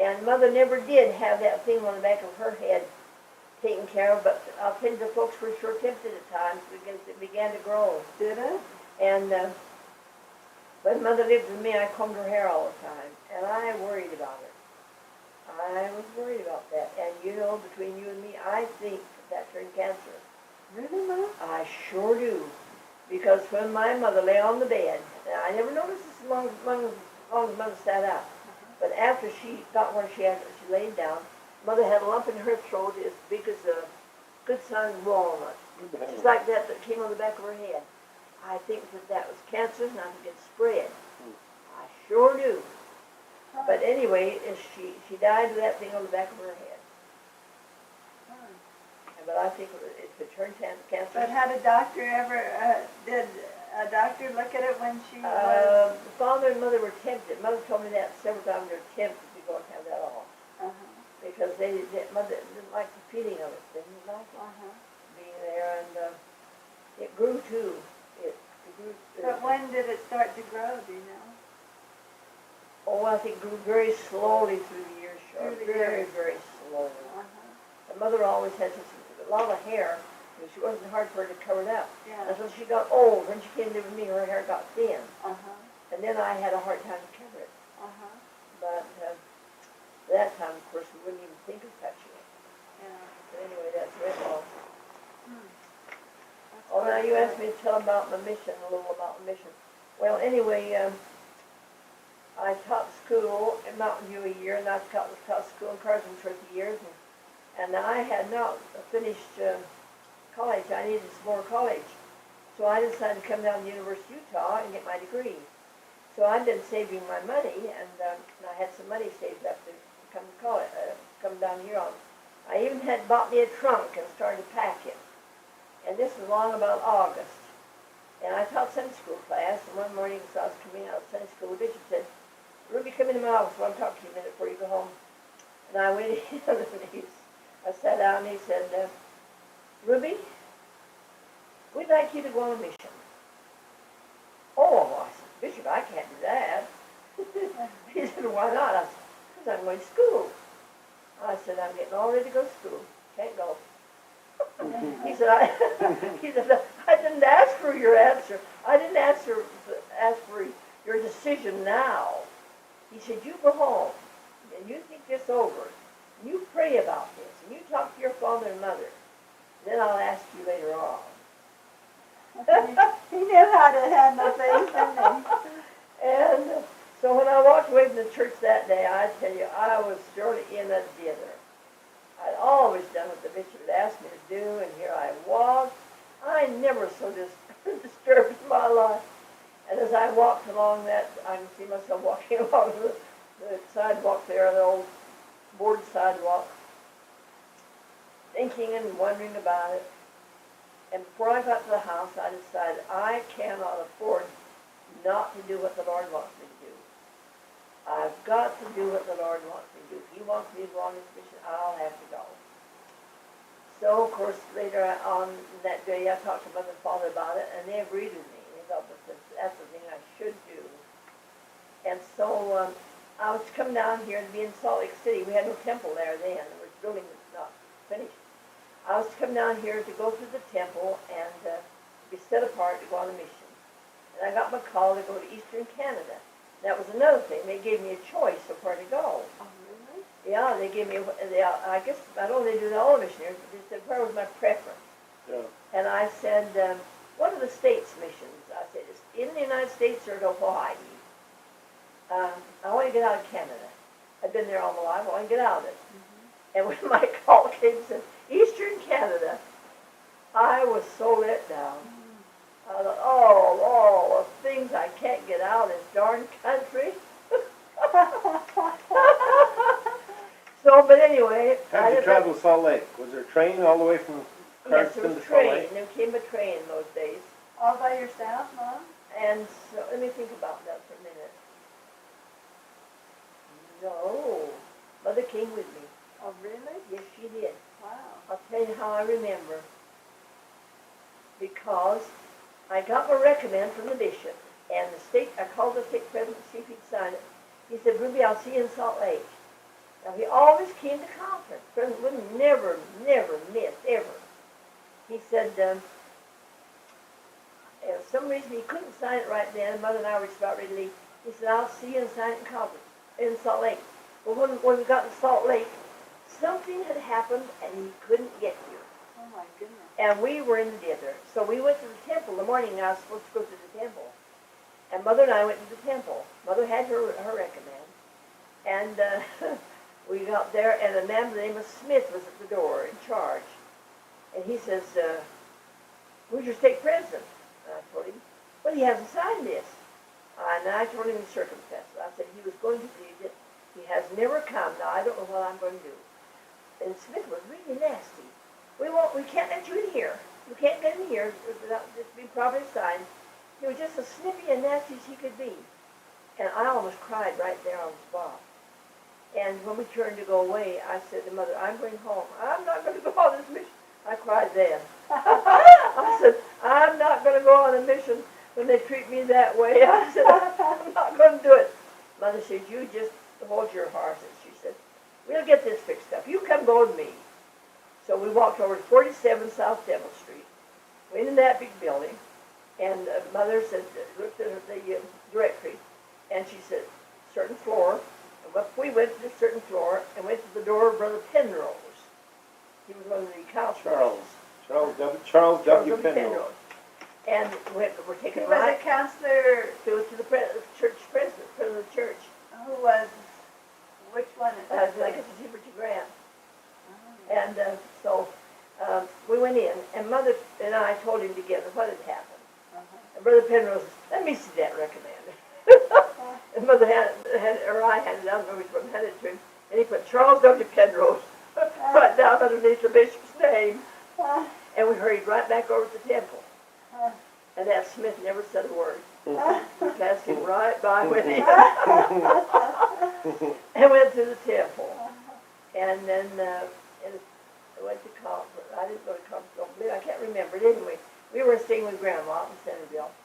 And Mother never did have that thing on the back of her head taken care of, but I'll tell you, the folks were sure tempted at times because it began to grow. Did it? And when Mother lived with me, I combed her hair all the time, and I worried about it. I was worried about that. And you know, between you and me, I think that turned cancer. Really, Mom? I sure do. Because when my mother lay on the bed, and I never noticed this as long as Mother sat up, but after she got where she laid down, Mother had a lump in her throat as big as a good-sized walnut. Just like that came on the back of her head. I think that was cancer, and I think it spread. I sure do. But anyway, she died with that thing on the back of her head. But I think it could turn cancer. But had a doctor ever, did a doctor look at it when she was? The father and mother were tempted. Mother told me that several times. They were tempted to go and have that all. Because Mother didn't like the feeling of it. They didn't like it being there. And it grew too. It grew. But when did it start to grow, do you know? Oh, I think it grew very slowly through the years, Charlotte. Very, very slowly. And Mother always had a lot of hair. It wasn't hard for her to cover it up. Yeah. Until she got old. When she came to live with me, her hair got thin. And then I had a hard time to cover it. But that time, of course, we wouldn't even think of touching it. But anyway, that's where it was. Oh, now you asked me to tell about my mission, a little about my mission. Well, anyway, I taught school in Mountain View a year, and I taught school in Cardston for 30 years. And I had not finished college. I needed some more college. So I decided to come down to the University of Utah and get my degree. So I've been saving my money, and I had some money saved up to come to college, come down here on. I even had bought me a trunk and started packing. And this was long about August. And I taught Sunday school class, and one morning as I was coming out of Sunday school, the bishop said, "Rubie, come into my office. I want to talk to you a minute before you go home." And I went in, and I sat down, and he said, "Rubie, we'd like you to go on a mission." Oh, I said, "Bishop, I can't do that." He said, "Why not?" I said, "Because I'm going to school." I said, "I'm getting all ready to go to school. Can't go." He said, I didn't ask for your answer. I didn't ask for your decision now." He said, "You go home, and you think this over, and you pray about this, and you talk to your father and mother. Then I'll ask you later on." He knew how to handle things, didn't he? And so when I walked away from the church that day, I tell you, I was surely in a dither. I'd always done what the bishop had asked me to do, and here I was. I never so disturbed in my life. And as I walked along that, I can see myself walking along the sidewalk there, the old board sidewalk, thinking and wondering about it. And before I got to the house, I decided I cannot afford not to do what the Lord wants me to do. I've got to do what the Lord wants me to do. If He wants me to go on this mission, I'll have to go. So, of course, later on that day, I talked to Mother and Father about it, and they agreed with me. They thought that's the thing I should do. And so I was to come down here to be in Salt Lake City. We had no temple there then. The building was not finished. I was to come down here to go through the temple and be set apart to go on a mission. And I got my call to go to Eastern Canada. That was another thing. They gave me a choice of where to go. Oh, really? Yeah, they gave me, I guess, I don't know if they do that all missionaries, but they said, where was my preference? Yeah. And I said, what are the states missions? I said, it's in the United States or to Hawaii. I want to get out of Canada. I've been there all my life. I want to get out of it. And when my call came and said, Eastern Canada, I was so let down. I thought, oh, the things I can't get out of this darn country. So, but anyway. How did you travel to Salt Lake? Was there a train all the way from Yes, Cardston there was to a Salt train. Lake? There came a train in those days. All by yourself, Mom? And so, let me think about that for a minute. No. Mother came with me. Oh, really? Yes, she did. Wow. I'll tell you how I remember. Because I got my recommend from the bishop, and I called the state president to see if he'd sign it. He said, Rubie, I'll see you in Salt Lake. Now, he always came to conference. President would never miss, ever. He said, for some reason he couldn't sign it right then. Mother and I were just about ready to leave. He said, I'll see you and sign it in conference, in Salt Lake. Well, when we got to Salt Lake, something had happened and he couldn't get here. Oh my goodness. And we were in the desert. So we went to the temple. The morning I was supposed to go to the temple. And Mother and I went to the temple. Mother had her recommend. And we got there, and a man by the name of Smith was at the door in charge. And he says, who's your stake president? And I told him, well, he hasn't signed this. And I told him the circumstances. I said he was going to do it. He has never come. Now, I don't know what I'm going to do. And Smith was really nasty. We can't let you in here. You can't get in here without this being properly signed. He was just as snippy and nasty as he could be. And I almost cried right there on the spot. And when we turned to go away, I said to Mother, I'm going home. I'm not going to go on this mission. I cried then. I said, I'm not going to go on a mission when they treat me that way. I said, I'm not going to do it. Mother said, you just hold your horses. She said, we'll get this fixed up. You come go with me. So we walked over to 47 South Devil Street. Went in that big building. And Mother said, looked at the directory, and she said, certain floor. And we went to a certain floor and went to the door of Brother Penrose. He was one of the Councelors. Charles W. Penrose. And we're taking He was right a counselor. to the church president of the church. Who was, which one is that? Like it's Heber J. And so we went in, and Mother and I told him together what had happened. And Brother Penrose said, let me see that recommend. And Mother I handed it, I don't know which one handed it to him, and he put Charles W. Penrose right down underneath the bishop's name. And we hurried right back over to the temple. And that Smith never said a word. We passed him right by with him. And went to the temple. And then I went to conference. I didn't go to conference, I can't remember it. Anyway, we were staying with Grandma in Centerville.